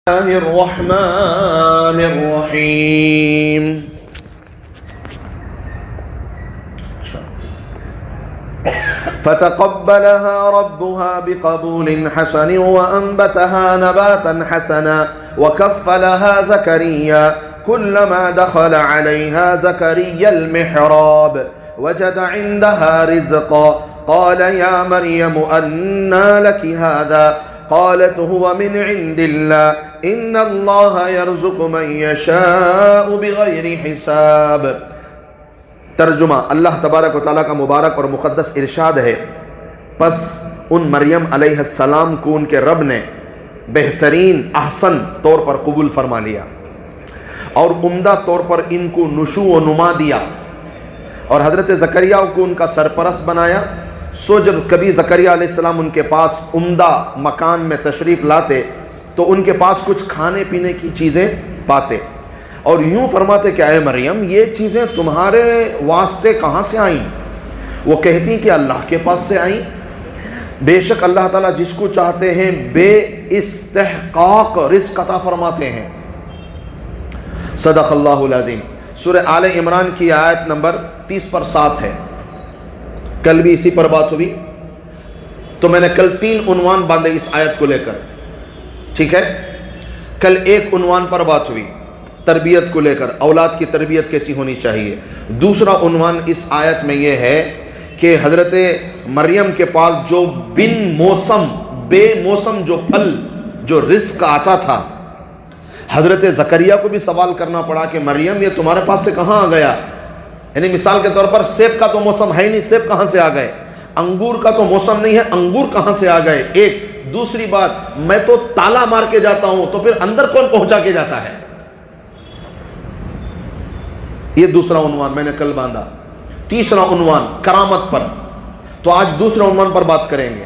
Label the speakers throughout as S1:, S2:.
S1: الله الرحمن الرحيم فتقبلها ربها بقبول حسن وأنبتها نباتا حسنا وكفلها زكريا كلما دخل عليها زكريا المحراب وجد عندها رزقا قال يا مريم أنى لك هذا قالت هو من عند الله إن الله يرزق من يشاء بغير حساب۔ ترجمہ اللہ تبارک و تعالیٰ کا مبارک اور مقدس ارشاد ہے، پس ان مریم علیہ السلام کو ان کے رب نے بہترین احسن طور پر قبول فرما لیا اور عمدہ طور پر ان کو نشو و نما دیا اور حضرت زکریا کو ان کا سرپرست بنایا۔ سو جب کبھی زکریا علیہ السلام ان کے پاس عمدہ مکان میں تشریف لاتے تو ان کے پاس کچھ کھانے پینے کی چیزیں پاتے اور یوں فرماتے کہ اے مریم یہ چیزیں تمہارے واسطے کہاں سے آئیں؟ وہ کہتی کہ اللہ کے پاس سے آئیں۔ بے شک اللہ تعالیٰ جس کو چاہتے ہیں بے استحقاق رزق عطا فرماتے ہیں۔ صدق اللہ العظیم۔ سورہ آل عمران کی آیت نمبر 30 پر 7 ہے۔ کل بھی اسی پر بات ہوئی تو میں نے کل 3 عنوان باندھے اس آیت کو لے کر، ٹھیک ہے؟ کل ایک عنوان پر بات ہوئی تربیت کو لے کر، اولاد کی تربیت کیسی ہونی چاہیے۔ دوسرا عنوان اس آیت میں یہ ہے کہ حضرت مریم کے پاس جو بن موسم بے موسم جو پھل جو رزق آتا تھا، حضرت زکریا کو بھی سوال کرنا پڑا کہ مریم یہ تمہارے پاس سے کہاں آ گیا؟ یعنی مثال کے طور پر سیب کا تو موسم ہے نہیں، سیب کہاں سے آ گئے؟ انگور کا تو موسم نہیں ہے، انگور کہاں سے آ گئے؟ ایک دوسری بات، میں تو تالا مار کے جاتا ہوں تو پھر اندر کون پہنچا کے جاتا ہے؟ یہ دوسرا عنوان میں نے کل باندھا۔ تیسرا عنوان کرامت پر، تو آج دوسرے عنوان پر بات کریں گے۔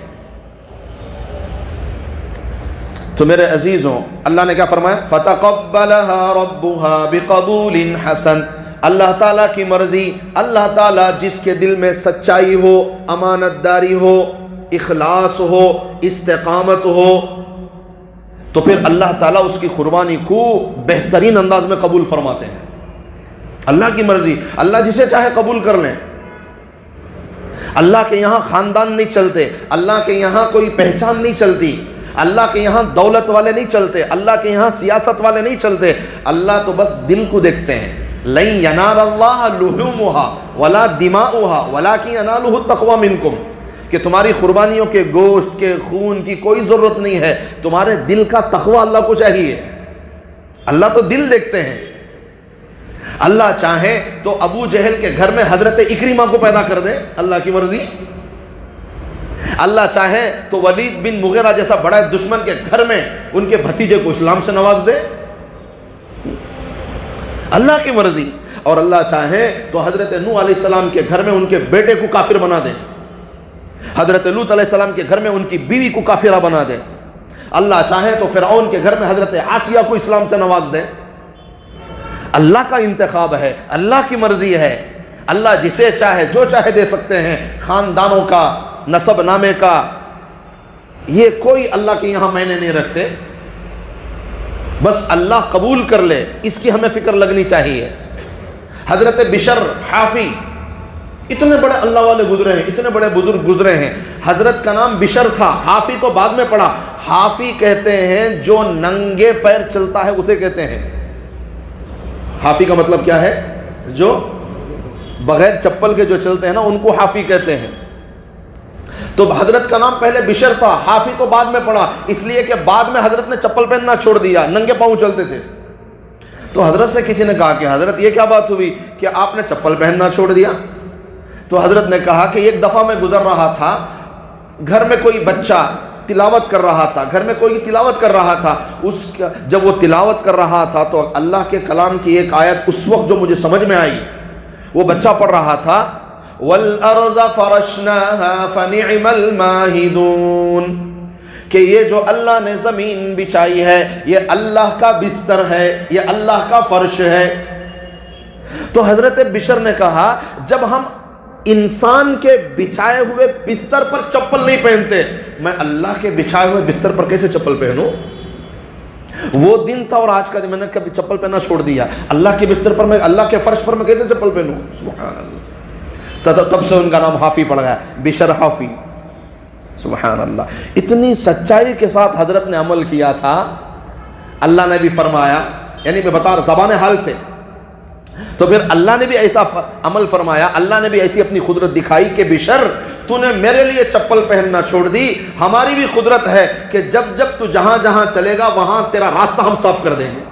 S1: تو میرے عزیزوں، اللہ نے کیا فرمایا؟ فَتَقَبَّلَهَا رَبُّهَا بِقَبُولٍ حَسَنٍ۔ اللہ تعالیٰ کی مرضی، اللہ تعالیٰ جس کے دل میں سچائی ہو، امانت داری ہو، اخلاص ہو، استقامت ہو، تو پھر اللہ تعالیٰ اس کی قربانی کو بہترین انداز میں قبول فرماتے ہیں۔ اللہ کی مرضی، اللہ جسے چاہے قبول کر لیں۔ اللہ کے یہاں خاندان نہیں چلتے، اللہ کے یہاں کوئی پہچان نہیں چلتی، اللہ کے یہاں دولت والے نہیں چلتے، اللہ کے یہاں سیاست والے نہیں چلتے، اللہ تو بس دل کو دیکھتے ہیں۔ لن ینال اللہ لحومها ولا دماؤها ولکن ینالہ التقوی منکم، کہ تمہاری قربانیوں کے گوشت کے خون کی کوئی ضرورت نہیں ہے، تمہارے دل کا تقوی اللہ کو چاہیے۔ اللہ تو دل دیکھتے ہیں۔ اللہ چاہے تو ابو جہل کے گھر میں حضرت اکرمہ کو پیدا کر دے، اللہ کی مرضی۔ اللہ چاہے تو ولید بن مغیرہ جیسا بڑا دشمن کے گھر میں ان کے بھتیجے کو اسلام سے نواز دے، اللہ کی مرضی۔ اور اللہ چاہے تو حضرت نوح علیہ السلام کے گھر میں ان کے بیٹے کو کافر بنا دے، حضرت لوط علیہ السلام کے گھر میں ان کی بیوی کو کافرہ بنا دے۔ اللہ چاہے تو فرعون کے گھر میں حضرت آسیہ کو اسلام سے نواز دے۔ اللہ کا انتخاب ہے، اللہ کی مرضی ہے۔ اللہ جسے چاہے جو چاہے دے سکتے ہیں۔ خاندانوں کا، نسب نامے کا، یہ کوئی اللہ کے یہاں معنی نہیں رکھتے، بس اللہ قبول کر لے، اس کی ہمیں فکر لگنی چاہیے۔ حضرت بشر حافی، اتنے بڑے اللہ والے گزرے ہیں، اتنے بڑے بزرگ گزرے ہیں۔ حضرت کا نام بشر تھا، حافی تو بعد میں پڑا۔ حافی کہتے ہیں جو ننگے پیر چلتا ہے اسے کہتے ہیں۔ حافی کا مطلب کیا ہے؟ جو بغیر چپل کے جو چلتے ہیں نا، ان کو حافی کہتے ہیں۔ تو حضرت کا نام پہلے بشر تھا، حافی تو بعد میں پڑا، اس لیے کہ بعد میں حضرت نے چپل پہننا چھوڑ دیا، ننگے پاؤں چلتے تھے۔ تو حضرت سے کسی نے کہا کہ حضرت یہ کیا بات ہوئی کہ آپ نے چپل پہننا چھوڑ دیا؟ تو حضرت نے کہا کہ ایک دفعہ میں گزر رہا تھا، گھر میں کوئی بچہ تلاوت کر رہا تھا، گھر میں کوئی تلاوت کر رہا تھا، جب وہ تلاوت کر رہا تھا تو اللہ کے کلام کی ایک آیت اس وقت جو مجھے سمجھ میں آئی، وہ بچہ پڑھ رہا تھا وَالْأَرْضَ فَرَشْنَاهَا فَنِعْمَ الْمَاهِدُونَ، کہ یہ جو اللہ نے زمین بچھائی ہے یہ اللہ کا بستر ہے، یہ اللہ کا فرش ہے۔ تو حضرت بشر نے کہا جب ہم انسان کے بچھائے ہوئے بستر پر چپل نہیں پہنتے، میں اللہ کے بچھائے ہوئے بستر پر کیسے چپل پہنوں؟ وہ دن تھا اور آج کا دن، میں نے کبھی چپل پہننا چھوڑ دیا. اللہ کے بستر پر میں، اللہ کے فرش پر میں کیسے چپل پہنوں؟ سبحان اللہ. تب سے ان کا نام حافی پڑ گیا، بشر حافی. سبحان اللہ. اتنی سچائی کے ساتھ حضرت نے عمل کیا تھا. اللہ نے بھی فرمایا، یعنی میں بتا رہا زبان حال سے، تو پھر اللہ نے بھی ایسا عمل فرمایا، اللہ نے بھی ایسی اپنی قدرت دکھائی کہ بشر تو نے میرے لیے چپل پہننا چھوڑ دی. ہماری بھی قدرت ہے کہ جب جب تو جہاں جہاں چلے گا وہاں تیرا راستہ ہم صاف کر دیں گے.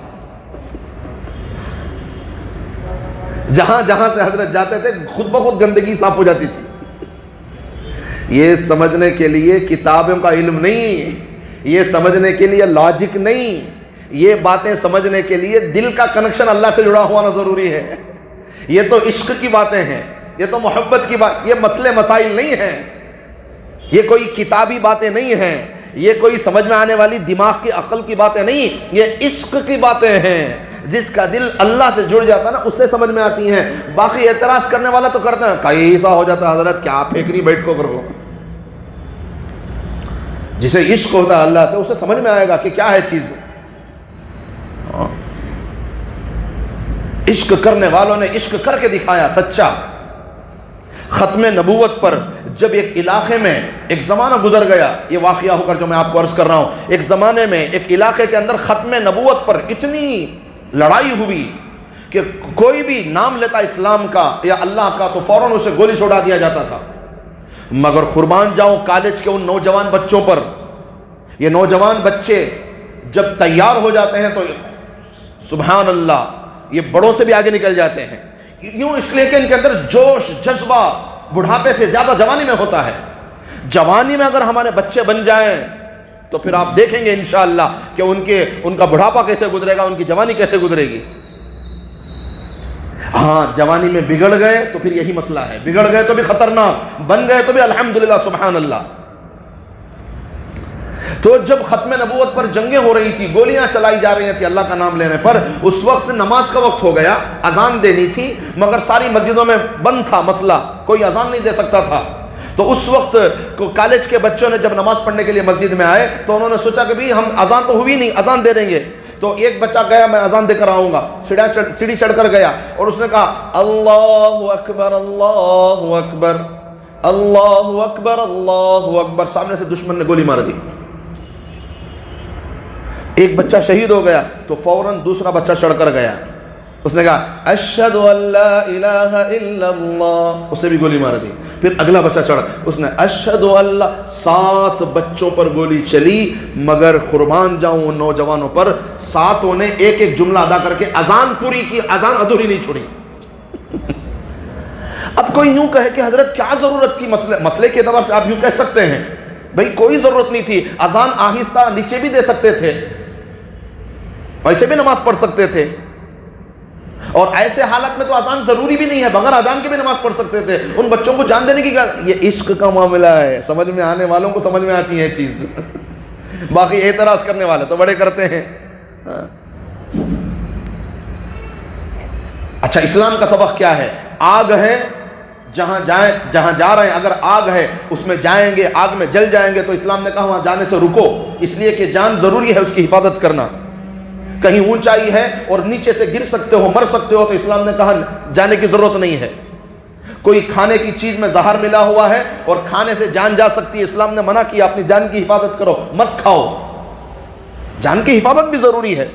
S1: جہاں جہاں سے حضرت جاتے تھے خود بخود گندگی صاف ہو جاتی تھی. یہ سمجھنے کے لیے کتابوں کا علم نہیں، یہ سمجھنے کے لیے لاجک نہیں، یہ باتیں سمجھنے کے لیے دل کا کنیکشن اللہ سے جڑا ہوا ضروری ہے. یہ تو عشق کی باتیں ہیں، یہ تو محبت کی بات، یہ مسئلے مسائل نہیں ہیں، یہ کوئی کتابی باتیں نہیں ہیں، یہ کوئی سمجھ میں آنے والی دماغ کی عقل کی باتیں نہیں، یہ عشق کی باتیں ہیں. جس کا دل اللہ سے جڑ جاتا ہے نا اس سے سمجھ میں آتی ہیں. باقی اعتراض کرنے والا تو کرتا ہے کیسا ہو جاتا ہے حضرت، کیا پھینک رہی بیٹھ کو کرو. جسے عشق ہوتا ہے اللہ سے اسے سمجھ میں آئے گا کہ کیا ہے چیز. عشق کرنے والوں نے عشق کر کے دکھایا سچا. ختم نبوت پر جب ایک علاقے میں ایک زمانہ گزر گیا، یہ واقعہ ہو کر جو میں آپ کو عرض کر رہا ہوں، ایک زمانے میں ایک علاقے کے اندر ختم نبوت پر اتنی لڑائی ہوئی کہ کوئی بھی نام لیتا اسلام کا یا اللہ کا تو فوراً اسے گولی چھوڑا دیا جاتا تھا. مگر قربان جاؤں کالج کے ان نوجوان بچوں پر. یہ نوجوان بچے جب تیار ہو جاتے ہیں تو سبحان اللہ یہ بڑوں سے بھی آگے نکل جاتے ہیں. یوں اس لیے کہ ان کے اندر جوش جذبہ بڑھاپے سے زیادہ جوانی میں ہوتا ہے. جوانی میں اگر ہمارے بچے بن جائیں تو پھر آپ دیکھیں گے انشاءاللہ کہ ان کا بڑھاپا کیسے گزرے گا، ان کی جوانی کیسے گزرے گی. ہاں جوانی میں بگڑ گئے تو پھر یہی مسئلہ ہے، بگڑ گئے تو بھی خطرناک، بن گئے تو بھی الحمدللہ سبحان اللہ. تو جب ختم نبوت پر جنگیں ہو رہی تھی، گولیاں چلائی جا رہی تھی اللہ کا نام لینے پر، اس وقت نماز کا وقت ہو گیا، اذان دینی تھی مگر ساری مسجدوں میں بند تھا مسئلہ، کوئی اذان نہیں دے سکتا تھا. تو اس وقت کالج کے بچوں نے جب نماز پڑھنے کے لیے مسجد میں آئے تو انہوں نے سوچا کہ بھی ہم اذان تو ہوئی نہیں، اذان دے دیں گے. تو ایک بچہ گیا میں اذان دے کر آؤں گا، سیڑھی چڑھ کر گیا اور اس نے کہا اللہ اکبر اللہ اکبر اللہ اکبر اللہ اکبر. سامنے سے دشمن نے گولی مار دی، ایک بچہ شہید ہو گیا. تو فوراً دوسرا بچہ چڑھ کر گیا، اس نے کہا اشہد ان لا الہ الا اللہ، اسے بھی گولی مار دی. پھر اگلا بچہ چڑھا، اس نے اشہد اللہ. 7 بچوں پر گولی چلی مگر قربان جاؤں ان نوجوانوں پر 7 نے ایک ایک جملہ ادا کر کے اذان پوری کی، اذان ادھوری نہیں چھوڑی. اب کوئی یوں کہے کہ حضرت کیا ضرورت تھی، مسئلے کے اعتبار سے آپ یوں کہہ سکتے ہیں بھائی کوئی ضرورت نہیں تھی، اذان آہستہ نیچے بھی دے سکتے تھے، ویسے بھی نماز پڑھ سکتے تھے، اور ایسے حالت میں تو اذان ضروری بھی نہیں ہے، بغیر اذان کے بھی نماز پڑھ سکتے تھے. ان بچوں کو جان دینے کی کیا، یہ عشق کا معاملہ ہے، سمجھ میں آنے والوں کو سمجھ میں آتی ہے چیز. باقی اعتراض کرنے والے تو بڑے کرتے ہیں. اچھا اسلام کا سبق کیا ہے؟ آگ ہے جہاں جا رہے ہیں، اگر آگ ہے اس میں جائیں گے، آگ میں جل جائیں گے تو اسلام نے کہا وہاں جانے سے رکو، اس لیے کہ جان ضروری ہے اس کی حفاظت کرنا. کہیں اونچائی ہے اور نیچے سے گر سکتے ہو، مر سکتے ہو، تو اسلام نے کہا جانے کی ضرورت نہیں ہے. کوئی کھانے کی چیز میں زہر ملا ہوا ہے اور کھانے سے جان جا سکتی ہے، اسلام نے منع کیا اپنی جان کی حفاظت کرو، مت کھاؤ. جان کی حفاظت بھی ضروری ہے.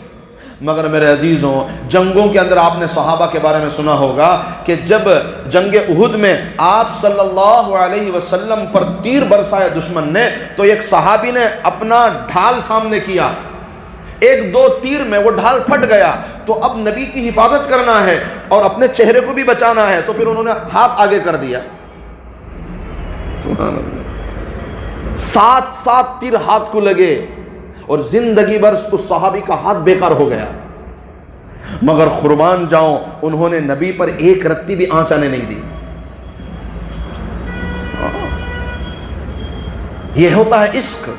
S1: مگر میرے عزیزوں جنگوں کے اندر آپ نے صحابہ کے بارے میں سنا ہوگا کہ جب جنگ احد میں آپ صلی اللہ علیہ وسلم پر تیر برسائے دشمن نے تو ایک صحابی نے اپنا ڈھال سامنے کیا، 1-2 تیر میں وہ ڈھال پھٹ گیا. تو اب نبی کی حفاظت کرنا ہے اور اپنے چہرے کو بھی بچانا ہے، تو پھر انہوں نے ہاتھ آگے کر دیا. 7 تیر ہاتھ کو لگے اور زندگی بھر اس صحابی کا ہاتھ بیکار ہو گیا. مگر قربان جاؤں انہوں نے نبی پر ایک رتی بھی آنچ آنے نہیں دی. یہ ہوتا ہے عشق.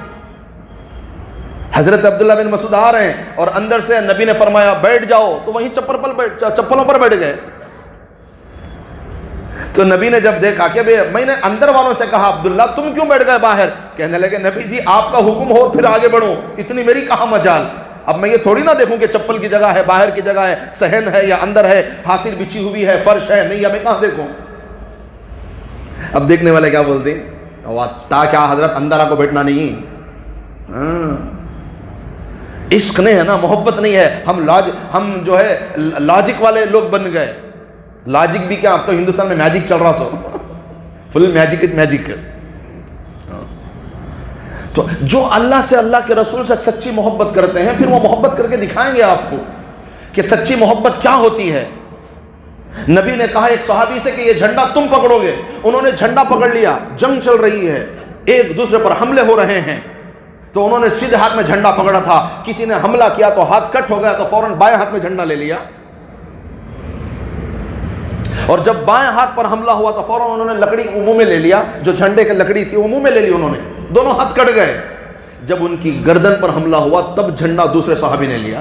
S1: حضرت عبداللہ بن مسعود آ رہے ہیں اور اندر سے نبی نے فرمایا بیٹھ جاؤ، تو وہیں چپلوں پر بیٹھ گئے. تو نبی نے جب دیکھا کہ میں نے اندر والوں سے کہا عبداللہ تم کیوں بیٹھ گئے باہر، کہنے لگے نبی جی آپ کا حکم ہو پھر آگے بڑھو، اتنی میری کہاں مجال. اب میں یہ تھوڑی نہ دیکھوں کہ چپل کی جگہ ہے، باہر کی جگہ ہے، صحن ہے یا اندر ہے، حاصل بچھی ہوئی ہے، فرش ہے، نہیں، میں کہاں دیکھوں؟ اب دیکھنے والے کیا بولتے ہیں، کیا حضرت اندر آ کو بیٹھنا نہیں؟ عشق نہیں ہے نا، محبت نہیں ہے، ہم جو ہے لاجک والے لوگ بن گئے۔ لاجک بھی کیا، اب تو ہندوستان میں میجک چل رہا، سو فل میجک۔ تو جو اللہ سے، اللہ کے رسول سے سچی محبت کرتے ہیں، پھر وہ محبت کر کے دکھائیں گے آپ کو کہ سچی محبت کیا ہوتی ہے۔ نبی نے کہا ایک صحابی سے کہ یہ جھنڈا تم پکڑو گے، انہوں نے جھنڈا پکڑ لیا، جنگ چل رہی ہے، ایک دوسرے پر حملے ہو رہے ہیں، تو انہوں نے سیدھے ہاتھ میں جھنڈا پکڑا تھا، کسی نے حملہ کیا تو ہاتھ کٹ ہو گیا تو فوراً بائیں ہاتھ میں جھنڈا لے لیا، اور جب بائیں ہاتھ پر حملہ ہوا تو فوراً انہوں نے لکڑی منہ میں لے لیا، جو جھنڈے کی لکڑی تھی وہ منہ میں لے لی انہوں نے، دونوں ہاتھ کٹ گئے۔ جب ان کی گردن پر حملہ ہوا تب جھنڈا دوسرے صحابی نے لیا۔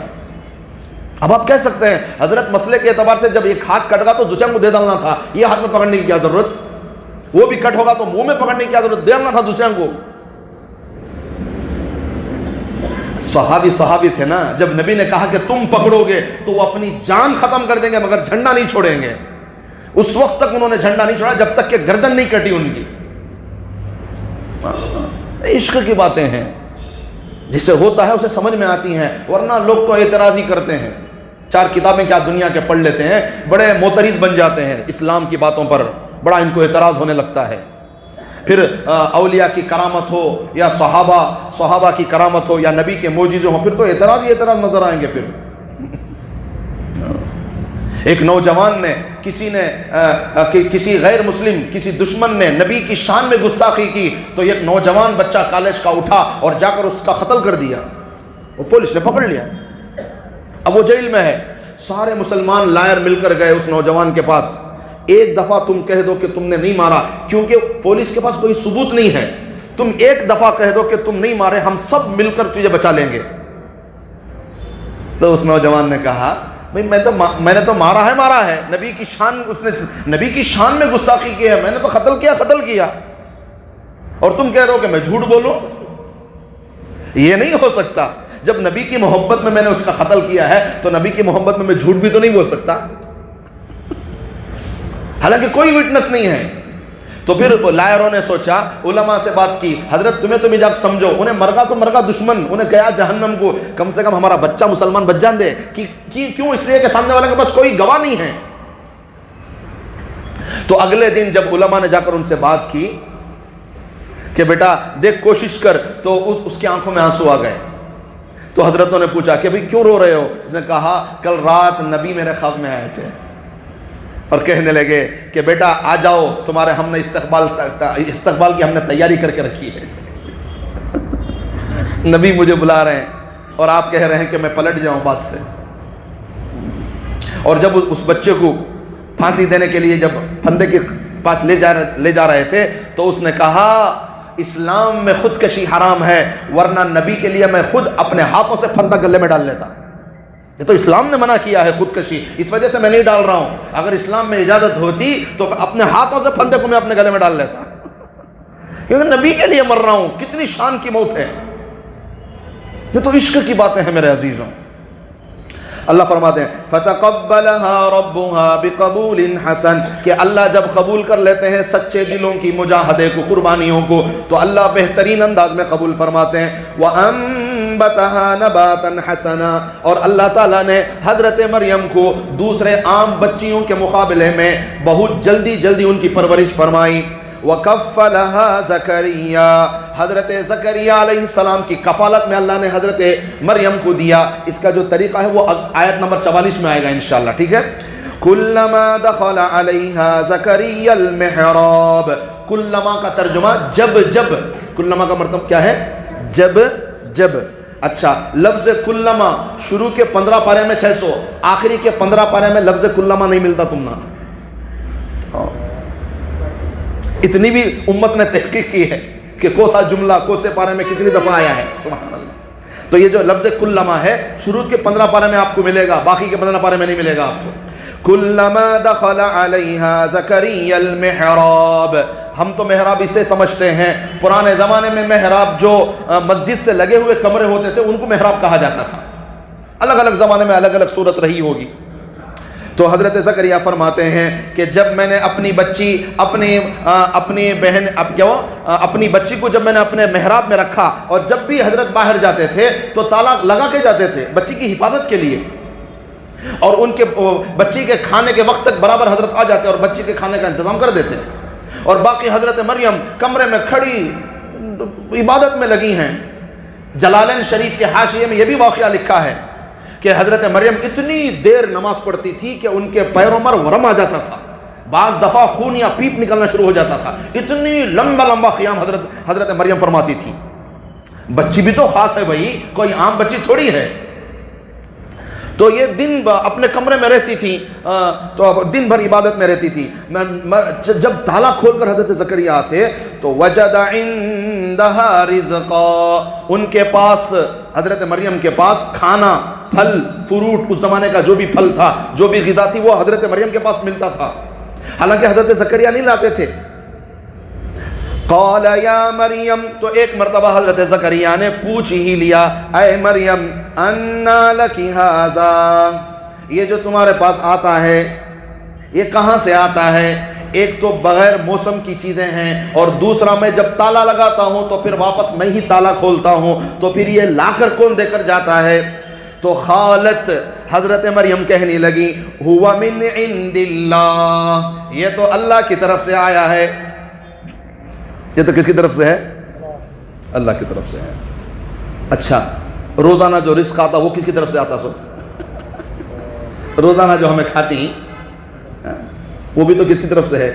S1: اب آپ کہہ سکتے ہیں حضرت مسئلے کے اعتبار سے جب ایک ہاتھ کٹ گا تو دوسرے کو دے ڈالنا تھا، یہ ہاتھ میں پکڑنے کی کیا ضرورت؟ وہ بھی کٹ ہوگا تو منہ میں پکڑنے کی کیا ضرورت؟ دے ڈالنا تھا دوسرے کو۔ صحابی تھے نا، جب نبی نے کہا کہ تم پکڑو گے تو وہ اپنی جان ختم کر دیں گے مگر جھنڈا نہیں چھوڑیں گے۔ اس وقت تک انہوں نے جھنڈا نہیں چھوڑا جب تک کہ گردن نہیں کٹی ان کی۔ عشق کی باتیں ہیں، جسے ہوتا ہے اسے سمجھ میں آتی ہیں، ورنہ لوگ تو اعتراض ہی کرتے ہیں، چار کتابیں کیا دنیا کے پڑھ لیتے ہیں، بڑے معترض بن جاتے ہیں اسلام کی باتوں پر، بڑا ان کو اعتراض ہونے لگتا ہے۔ پھر اولیاء کی کرامت ہو یا صحابہ کی کرامت ہو یا نبی کے معجزے ہوں، پھر تو اعتراض ہی اعتراض نظر آئیں گے۔ پھر ایک نوجوان نے کسی غیر مسلم، کسی دشمن نے نبی کی شان میں گستاخی کی تو ایک نوجوان بچہ کالج کا اٹھا اور جا کر اس کا قتل کر دیا، وہ پولیس نے پکڑ لیا، اب وہ جیل میں ہے۔ سارے مسلمان لائر مل کر گئے اس نوجوان کے پاس، ایک دفعہ تم کہہ دو کہ تم نے نہیں مارا، کیونکہ پولیس کے پاس کوئی ثبوت نہیں ہے، تم ایک دفعہ کہہ دو کہ تم نہیں مارے، ہم سب مل کر تجھے بچا لیں گے۔ تو اس نوجوان نے کہا بھئی میں نے تو مارا ہے، نبی کی شان میں گستاخی کی ہے، میں نے تو قتل کیا، اور تم کہہ رہے ہو کہ میں جھوٹ بولوں؟ یہ نہیں ہو سکتا۔ جب نبی کی محبت میں نے اس کا قتل کیا ہے تو نبی کی محبت میں جھوٹ بھی تو نہیں بول سکتا، حالانکہ کوئی وٹنس نہیں ہے۔ تو پھر لائروں نے سوچا، علماء سے بات کی، حضرت تم جب سمجھو انہیں مرگا تو مرگا دشمن، انہیں گیا جہنم کو، کم سے کم ہمارا بچہ مسلمان بچ جان دے، کیوں؟ اس لیے کہ سامنے والے کے پاس کوئی گواہ نہیں ہے۔ تو اگلے دن جب علماء نے جا کر ان سے بات کی کہ بیٹا دیکھ کوشش کر، تو اس کی آنکھوں میں آنسو آ گئے۔ تو حضرتوں نے پوچھا کہ بھئی کیوں رو رہے ہو؟ اس نے کہا کل رات نبی میرے خواب میں آئے تھے اور کہنے لگے کہ بیٹا آ جاؤ، تمہارے ہم نے استقبال کی ہم نے تیاری کر کے رکھی ہے، نبی مجھے بلا رہے ہیں اور آپ کہہ رہے ہیں کہ میں پلٹ جاؤں بات سے۔ اور جب اس بچے کو پھانسی دینے کے لیے جب پھندے کے پاس لے جا رہے تھے تو اس نے کہا اسلام میں خودکشی حرام ہے، ورنہ نبی کے لیے میں خود اپنے ہاتھوں سے پھندا گلے میں ڈال لیتا۔ یہ تو اسلام نے منع کیا ہے خودکشی، اس وجہ سے میں نہیں ڈال رہا ہوں، اگر اسلام میں اجازت ہوتی تو اپنے ہاتھوں سے پھندے کو میں اپنے گلے میں ڈال لیتا، کیونکہ نبی کے لیے مر رہا ہوں، کتنی شان کی موت ہے۔ یہ تو عشق کی باتیں ہیں میرے عزیزوں۔ اللہ فرماتے ہیں فَتَقَبَّلَهَا رَبُّهَا بِقَبُولٍ حَسَنٍ، کہ اللہ جب قبول کر لیتے ہیں سچے دلوں کی مجاہدے کو، قربانیوں کو، تو اللہ بہترین انداز میں قبول فرماتے ہیں۔ وَأَنبَتَهَا نَبَاتًا حَسَنًا، اور اللہ تعالیٰ نے حضرت مریم کو دوسرے عام بچیوں کے مقابلے میں بہت جلدی ان کی پرورش فرمائی۔ وَكَفَّلَهَا زَكَرِيَّا، حضرت زکریا علیہ السلام کی کفالت میں اللہ نے حضرت مریم کو دیا۔ اس کا جو طریقہ ہے وہ آیت نمبر 44 میں آئے گا انشاءاللہ، ٹھیک ہے۔ كُلَّمَا دَخَلَ عَلَيْهَا زَكَرِيَّا الْمِحْرَابَ، کلما کا ترجمہ جب، کلما کا مطلب کیا ہے؟ جب۔ اچھا، لفظ کلما شروع کے 15 پارے میں 600، آخری کے 15 پارے میں لفظ کلما نہیں ملتا تم نا، اتنی بھی امت نے تحقیق کی ہے کہ کوسا جملہ کوسے پارے میں کتنی دفعہ آیا ہے، سبحان اللہ۔ تو یہ جو لفظ کلما ہے شروع کے 15 پارے میں آپ کو ملے گا، باقی کے 15 پارے میں نہیں ملے گا آپ کو۔ کلما دخل علیہا زکریا المحراب، ہم تو محراب اسے سمجھتے ہیں، پرانے زمانے میں محراب جو مسجد سے لگے ہوئے کمرے ہوتے تھے ان کو محراب کہا جاتا تھا۔ الگ الگ زمانے میں الگ الگ صورت رہی ہوگی. تو حضرت زکریا فرماتے ہیں کہ جب میں نے اپنی بچی اپنی بچی کو جب میں نے اپنے محراب میں رکھا، اور جب بھی حضرت باہر جاتے تھے تو تالا لگا کے جاتے تھے بچی کی حفاظت کے لیے، اور ان کے بچی کے کھانے کے وقت تک برابر حضرت آ جاتے اور بچی کے کھانے کا انتظام کر دیتے. اور باقی حضرت مریم کمرے میں کھڑی عبادت میں لگی ہیں. جلالین شریف کے حاشیے میں یہ بھی واقعہ لکھا ہے کہ حضرت مریم اتنی دیر نماز پڑھتی تھی کہ ان کے پیروں پر ورم آ جاتا تھا، بعض دفعہ خون یا پیپ نکلنا شروع ہو جاتا تھا. اتنی لمبا قیام حضرت مریم فرماتی تھی. بچی بھی تو خاص ہے بھائی، کوئی عام بچی تھوڑی ہے. تو یہ دن اپنے کمرے میں رہتی تھی، تو دن بھر عبادت میں رہتی تھی. جب تالا کھول کر حضرت زکریا آتے تو وجد عندها رزقا، ان کے پاس حضرت مریم کے پاس کھانا، پھل فروٹ، اس زمانے کا جو بھی پھل تھا، جو بھی غذا تھی، وہ حضرت مریم کے پاس ملتا تھا. حالانکہ حضرت زکریا نہیں لاتے تھے. قال یا مریم، تو ایک مرتبہ حضرت زکریا نے پوچھ ہی لیا، اے مریم انا لکی ھذا، یہ جو تمہارے پاس آتا ہے یہ کہاں سے آتا ہے؟ ایک تو بغیر موسم کی چیزیں ہیں، اور دوسرا میں جب تالا لگاتا ہوں تو پھر واپس میں ہی تالا کھولتا ہوں، تو پھر یہ لا کر کون دے کر جاتا ہے؟ تو خالت حضرت مریم کہنے لگی ہوا من عند اللہ، یہ تو اللہ کی طرف سے آیا ہے. یہ تو کس کی طرف سے ہے؟ اللہ کی طرف سے ہے. اچھا، روزانہ جو رزق آتا وہ کس کی طرف سے آتا؟ سو روزانہ جو ہمیں کھاتی وہ بھی تو کس کی طرف سے ہے؟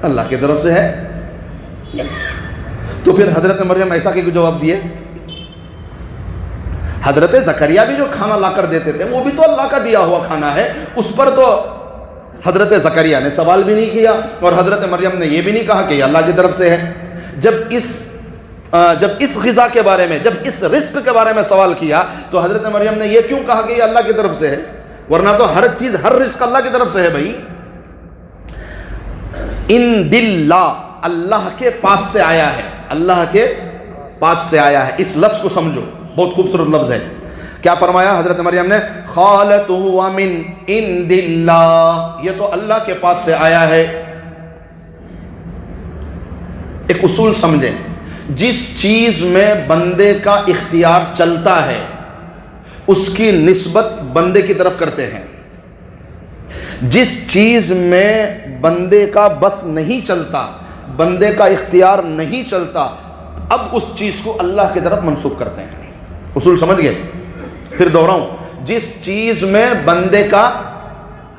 S1: اللہ کی طرف سے ہے. تو پھر حضرت مریم ایسا کہ جواب دیے؟ حضرت زکریا بھی جو کھانا لا کر دیتے تھے وہ بھی تو اللہ کا دیا ہوا کھانا ہے، اس پر تو حضرت زکریا نے سوال بھی نہیں کیا، اور حضرت مریم نے یہ بھی نہیں کہا کہ یہ اللہ کی طرف سے ہے. جب اس غذا کے بارے میں، جب اس رزق کے بارے میں سوال کیا تو حضرت مریم نے یہ کیوں کہا کہ یہ اللہ کی طرف سے ہے؟ ورنہ تو ہر چیز، ہر رزق اللہ کی طرف سے ہے بھائی. ان دلہ، اللہ کے پاس سے آیا ہے، اللہ کے پاس سے آیا ہے. اس لفظ کو سمجھو، بہت خوبصورت لفظ ہے. کیا فرمایا حضرت مریم نے؟ خالتہ من عند اللہ، یہ تو اللہ کے پاس سے آیا ہے. ایک اصول سمجھیں، جس چیز میں بندے کا اختیار چلتا ہے اس کی نسبت بندے کی طرف کرتے ہیں. جس چیز میں بندے کا بس نہیں چلتا، بندے کا اختیار نہیں چلتا، اب اس چیز کو اللہ کی طرف منسوب کرتے ہیں. اصول سمجھ گئے؟ پھر دوہراؤں، جس چیز میں بندے کا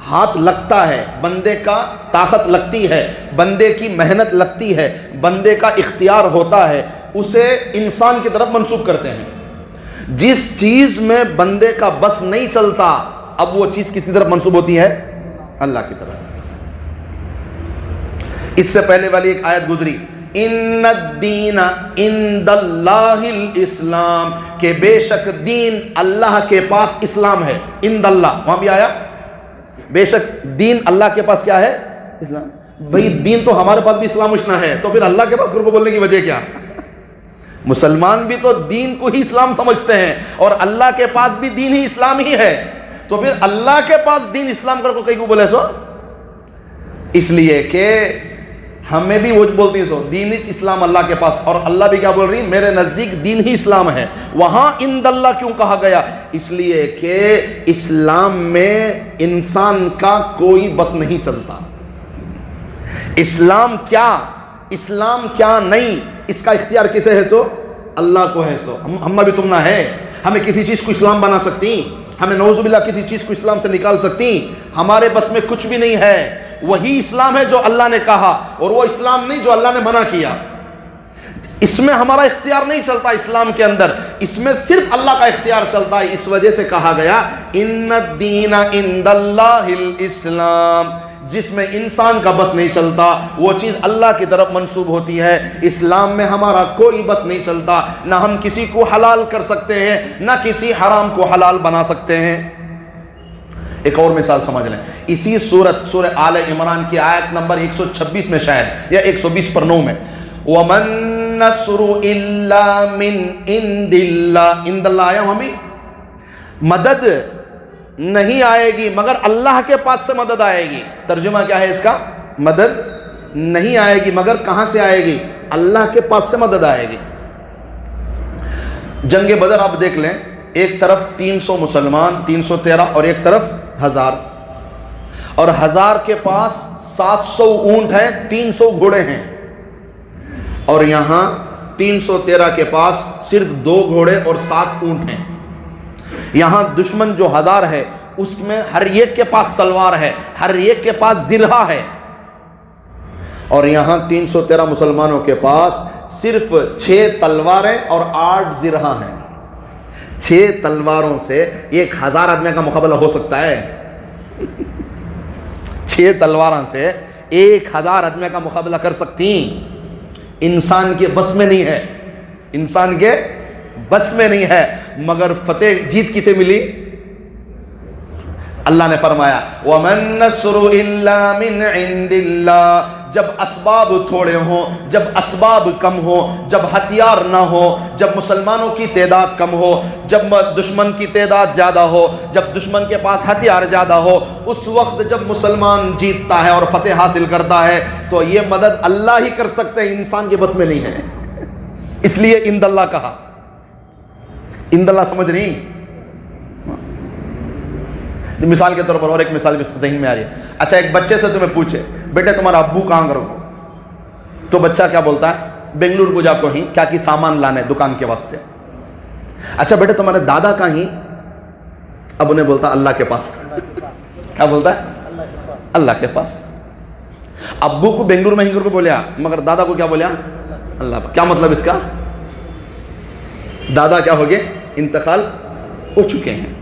S1: ہاتھ لگتا ہے، بندے کا طاقت لگتی ہے، بندے کی محنت لگتی ہے، بندے کا اختیار ہوتا ہے، اسے انسان کی طرف منسوب کرتے ہیں. جس چیز میں بندے کا بس نہیں چلتا، اب وہ چیز کس کی طرف منسوب ہوتی ہے؟ اللہ کی طرف. اس سے پہلے والی ایک آیت گزری، ان الدین عند اللہ الاسلام، کہ بے شک دین اللہ کے پاس اسلام ہے. عند اللہ، وہاں بھی آیا بے شک دین اللہ کے پاس کیا ہے؟ اسلام. بھئی دین تو ہمارے پاس بھی اسلام اشنا ہے، تو پھر اللہ کے پاس کو بولنے کی وجہ کیا؟ مسلمان بھی تو دین کو ہی اسلام سمجھتے ہیں، اور اللہ کے پاس بھی دین ہی اسلام ہی ہے، تو پھر اللہ کے پاس دین اسلام کر کو کہیں کو بولے سو؟ اس لیے کہ ہمیں بھی وہ بولتی ہیں سو دین اسلام اللہ کے پاس، اور اللہ بھی کیا بول رہی؟ میرے نزدیک دین ہی اسلام ہے. وہاں عند اللہ کیوں کہا گیا؟ اس لیے کہ اسلام میں انسان کا کوئی بس نہیں چلتا. اسلام کیا نہیں، اس کا اختیار کسے ہے؟ سو اللہ کو ہے. سو ہم بھی تم نہ ہے ہمیں کسی چیز کو اسلام بنا سکتی، ہمیں نعوذ باللہ کسی چیز کو اسلام سے نکال سکتی. ہمارے بس میں کچھ بھی نہیں ہے. وہی اسلام ہے جو اللہ نے کہا، اور وہ اسلام نہیں جو اللہ نے منع کیا. اس میں ہمارا اختیار نہیں چلتا. اسلام کے اندر اس میں صرف اللہ کا اختیار چلتا ہے. اس وجہ سے کہا گیا ان الدین عند اللہ الاسلام. جس میں انسان کا بس نہیں چلتا وہ چیز اللہ کی طرف منسوب ہوتی ہے. اسلام میں ہمارا کوئی بس نہیں چلتا، نہ ہم کسی کو حلال کر سکتے ہیں، نہ کسی حرام کو حلال بنا سکتے ہیں. ایک اور مثال سمجھ لیں، اسی سورہ آل عمران کی آیت نمبر 126 میں شاید، یا 120 پر 9 میں، وَمَن نَّصْرُ إِلَّا مِنْ عِنْدِ اللَّهِ. عند اللہ آیا وہاں بھی. مدد نہیں آئے گی مگر اللہ کے پاس سے مدد آئے گی. ترجمہ کیا ہے اس کا؟ مدد نہیں آئے گی مگر کہاں سے آئے گی؟ اللہ کے پاس سے مدد آئے گی. جنگ بدر آپ دیکھ لیں، ایک طرف 300 مسلمان 313 اور ایک طرف 1000، اور 1000 کے پاس 700 اونٹ ہیں، 300 گھوڑے ہیں، اور یہاں 313 کے پاس صرف 2 گھوڑے اور 7 اونٹ ہیں. یہاں دشمن جو 1000 ہے اس میں ہر ایک کے پاس تلوار ہے، ہر ایک کے پاس زرہ ہے، اور یہاں 313 مسلمانوں کے پاس صرف 6 تلواریں اور 8 زرہ ہیں. 6 تلواروں سے 1000 آدمی کا مقابلہ ہو سکتا ہے؟ 6 تلواروں سے 1000 آدمی کا مقابلہ کر سکتی؟ انسان کے بس میں نہیں ہے، انسان کے بس میں نہیں ہے. مگر فتح جیت کسے ملی؟ اللہ نے فرمایا وَمَن نَّصْرُ إِلَّا مِنْ عِنْدِ اللَّهِ. جب اسباب تھوڑے ہوں، جب اسباب کم ہوں، جب ہتھیار نہ ہو، جب مسلمانوں کی تعداد کم ہو، جب دشمن کی تعداد زیادہ ہو، جب دشمن کے پاس ہتھیار زیادہ ہو، اس وقت جب مسلمان جیتتا ہے اور فتح حاصل کرتا ہے تو یہ مدد اللہ ہی کر سکتے ہیں، انسان کے بس میں نہیں ہے. اس لیے عند اللہ کہا. عند اللہ سمجھ نہیں؟ مثال کے طور پر اور ایک مثال ذہن میں آ رہی ہے. اچھا، ایک بچے سے تمہیں پوچھے بیٹے تمہارا ابو کہاں کرو، تو بچہ کیا بولتا ہے؟ بنگلور کو جا کو ہی کیا کی سامان لانے دکان کے واسطے. اچھا بیٹے تمہارے دادا کہاں ہی؟ اب انہیں بولتا اللہ کے پاس. کیا بولتا ہے؟ اللہ کے پاس. ابو کو بنگلور میں ہی کو بولیا مگر دادا کو کیا بولیا؟ اللہ پاس. کیا مطلب اس کا؟ دادا کیا ہو گئے؟ انتقال ہو چکے ہیں.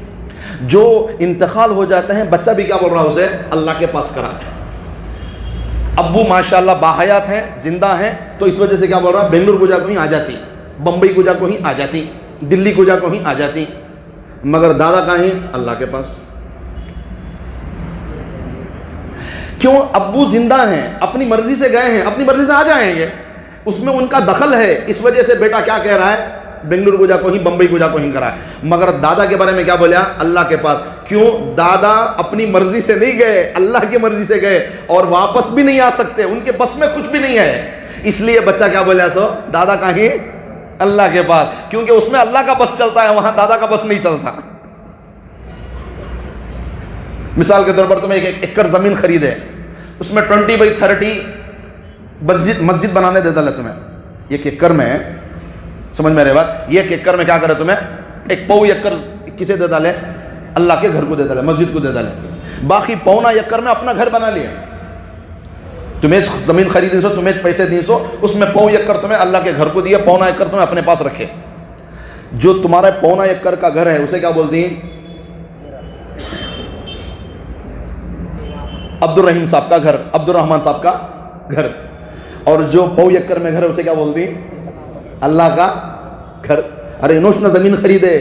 S1: جو انتقال ہو جاتے ہیں بچہ بھی کیا بول رہا ہے اسے؟ اللہ کے پاس کرا. ابو ماشاءاللہ باحیات ہیں، زندہ ہیں، تو اس وجہ سے کیا بول رہا ہے؟ بنگلور کو جا کو ہی آ جاتی، بمبئی کو جا کو ہی آ جاتی، دلی کو جا کو ہی آ جاتی، مگر دادا کہاں ہیں؟ اللہ کے پاس. کیوں؟ ابو زندہ ہیں، اپنی مرضی سے گئے ہیں، اپنی مرضی سے آ جائیں گے، اس میں ان کا دخل ہے، اس وجہ سے بیٹا کیا کہہ رہا ہے؟ بنگلور کو جا کو ہی، بمبئی کو جا کو ہی کرا ہے. مگر دادا کے بارے میں کیا بولیا؟ اللہ کے پاس. کیوں؟ دادا اپنی مرضی سے نہیں گئے، اللہ کی مرضی سے گئے، اور واپس بھی نہیں آ سکتے، ان کے بس میں کچھ بھی نہیں ہے. اس لیے بچہ کیا بولیا؟ سو دادا کہیں؟ اللہ کے پاس. کیونکہ اس میں اللہ کا بس چلتا ہے، وہاں دادا کا بس نہیں چلتا. مثال کے طور پر تمہیں ایک ایکڑ زمین خریدے، اس میں 20/30 مسجد بنانے دیتا ہے تمہیں. ایک ایکڑ میں، سمجھ میں رہے بات، یہ ایکڑ میں کیا کرے تمہیں؟ ایک پو ایکڑ کسے دے ڈالے؟ اللہ کے گھر کو دے ڈالے، مسجد کو دے ڈالے. باقی پونا ایکڑ میں اپنا گھر بنا لیا. تمہیں زمین خریدی سو، تمہیں پیسے دی سو، اس میں پو ایکڑ تمہیں اللہ کے گھر کو دیا، پونا ایکڑ تمہیں اپنے پاس رکھے. جو تمہارا پونا ایکڑ کا گھر ہے اسے کیا بولتی ہیں؟ عبد الرحیم صاحب کا گھر، عبد الرحمان صاحب کا گھر. اور جو پو ایکڑ میں گھر ہے اسے کیا بولتی ہیں؟ اللہ کا گھر. ارے انوش نے زمین خریدے،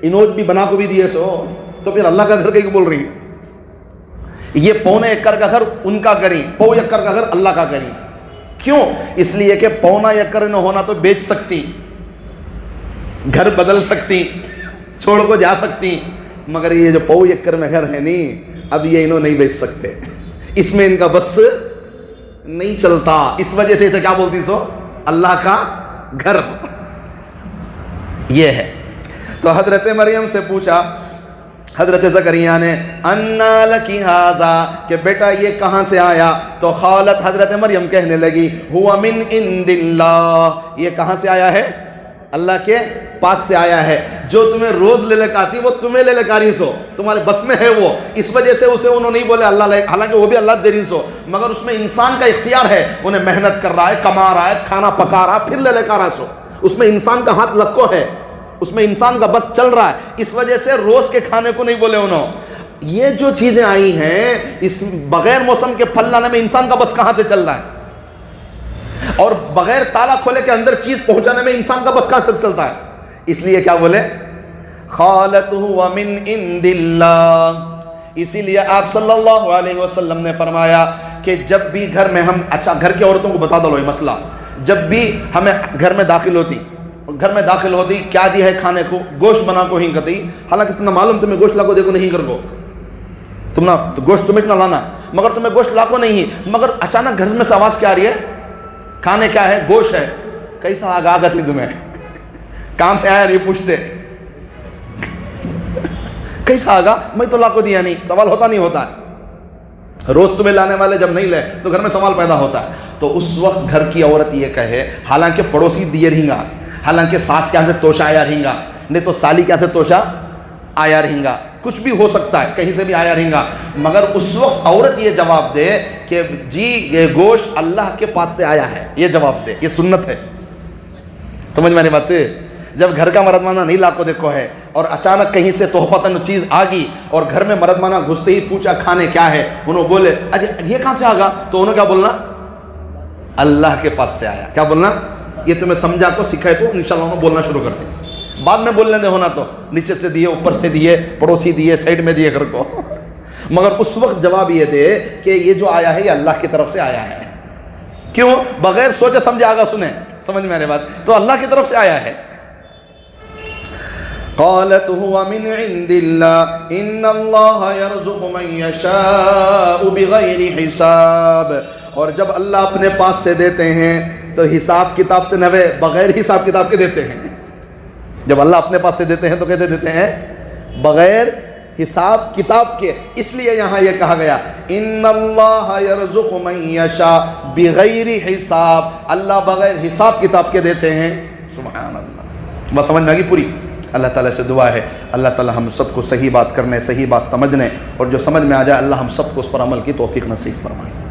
S1: انوش بھی بنا کو بھی دیے سو، تو پھر اللہ کا گھر کہیں بول رہی؟ یہ پونے ایکڑ کا گھر ان کا کریں، پو ایکڑ کا گھر اللہ کا کریں. کیوں؟ اس لیے کہ پونا ایکڑ نہ ہونا تو بیچ سکتی، گھر بدل سکتی، چھوڑ کو جا سکتی، مگر یہ جو پو ایکڑ میں گھر ہے نہیں، اب یہ انہوں نہیں بیچ سکتے، اس میں ان کا بس نہیں چلتا. اس وجہ سے اسے کیا بولتی سو؟ اللہ کا گھر. یہ ہے. تو حضرت مریم سے پوچھا حضرت زکریا نے انا لکی ھذا، کہ بیٹا یہ کہاں سے آیا؟ تو قالت، حضرت مریم کہنے لگی ہوا من عند اللہ، یہ کہاں سے آیا ہے؟ اللہ کے پاس سے آیا ہے. جو تمہیں روز لے لے آتی وہ تمہیں لے لے رہی سو، تمہارے بس میں ہے وہ، اس وجہ سے اسے انہوں نہیں بولے اللہ لے، حالانکہ وہ بھی اللہ دے رہی سو، مگر اس میں انسان کا اختیار ہے، انہیں محنت کر رہا ہے، کما رہا ہے، کھانا پکا رہا ہے، پھر لے لے رہا سو، اس میں انسان کا ہاتھ لکو ہے، اس میں انسان کا بس چل رہا ہے، اس وجہ سے روز کے کھانے کو نہیں بولے انہوں. یہ جو چیزیں آئی ہیں اس بغیر موسم کے پھل لانے میں انسان کا بس کہاں سے چل رہا ہے؟ اور بغیر تالا کھولے کے اندر چیز پہنچانے میں انسان کا بس کہاں سے چلتا ہے؟ اس لیے کیا بولے؟ قالت هو من عند اللہ. اسی لیے آپ صلی اللہ علیہ وسلم نے فرمایا کہ جب بھی گھر میں ہم، اچھا گھر کی عورتوں کو بتا دو یہ مسئلہ، جب بھی ہمیں گھر میں داخل ہوتی گھر میں داخل ہوتی کیا جی ہے کھانے کو گوشت بنا کو ہی کتی حالانکہ تمہیں معلوم تمہیں گوشت لا کو دیکھو نہیں کر کو تم نہ تو گوشت تمہیں نہ لانا مگر تمہیں گوشت لا کو نہیں مگر اچانک گھر میں سے آواز کیا آ رہی ہے کھانے کیا ہے گوشت ہے کیسا آگاہ نہیں تمہیں کام سے آیا نہیں پوچھتے کیسا آگا میں تو لا کو دیا نہیں سوال ہوتا نہیں ہوتا ہے روز تمہیں لانے والے جب نہیں لے تو گھر میں سوال پیدا ہوتا ہے تو اس وقت گھر کی عورت یہ کہے حالانکہ پڑوسی دیے رہیں گا حالانکہ ساس کیا سے توشا آیا رہیں گا نہیں تو سالی کیا سے توشا آیا رہیں گا کچھ بھی ہو سکتا ہے کہیں سے بھی آیا رہیں گا مگر اس وقت عورت یہ جواب دے کہ جی یہ گوشت اللہ کے پاس سے آیا ہے یہ جواب دے یہ سنت ہے سمجھ میں نہیں بات جب گھر کا مردمانہ نہیں لاکو دیکھو ہے اور اچانک کہیں سے تحفتاً چیز آ گئی اور گھر میں مردمانہ گھستے ہی پوچھا کھانے کیا ہے انہوں بولے یہ کہاں سے آگا تو انہوں کیا بولنا اللہ کے پاس سے آیا کیا بولنا یہ تمہیں سمجھا کو سکھائے تو انشاءاللہ انہوں بولنا شروع کر دیں بعد میں بولنے دے ہونا تو نیچے سے دیے اوپر سے دیے پڑوسی دیے سائڈ میں دیے گھر کو مگر اس وقت جواب یہ دے کہ یہ جو آیا ہے یہ اللہ کی طرف سے آیا ہے کیوں بغیر سوچے سمجھے آگا سنیں سمجھ میں آنے بات تو اللہ کی طرف سے آیا ہے قالت هو من عند الله ان الله يرزق من يشاء بغیر حساب اور جب اللہ اپنے پاس سے دیتے ہیں تو حساب کتاب سے نوے بغیر حساب کتاب کے دیتے ہیں جب اللہ اپنے پاس سے دیتے ہیں تو کیسے دیتے ہیں بغیر حساب کتاب کے اس لیے یہاں یہ کہا گیا ان اللہ یرزق من یشاء بغیر حساب اللہ بغیر حساب کتاب کے دیتے ہیں سبحان اللہ بس سمجھ میں آگی پوری اللہ تعالیٰ سے دعا ہے اللہ تعالیٰ ہم سب کو صحیح بات کرنے صحیح بات سمجھنے اور جو سمجھ میں آ جائے اللہ ہم سب کو اس پر عمل کی توفیق نصیب فرمائے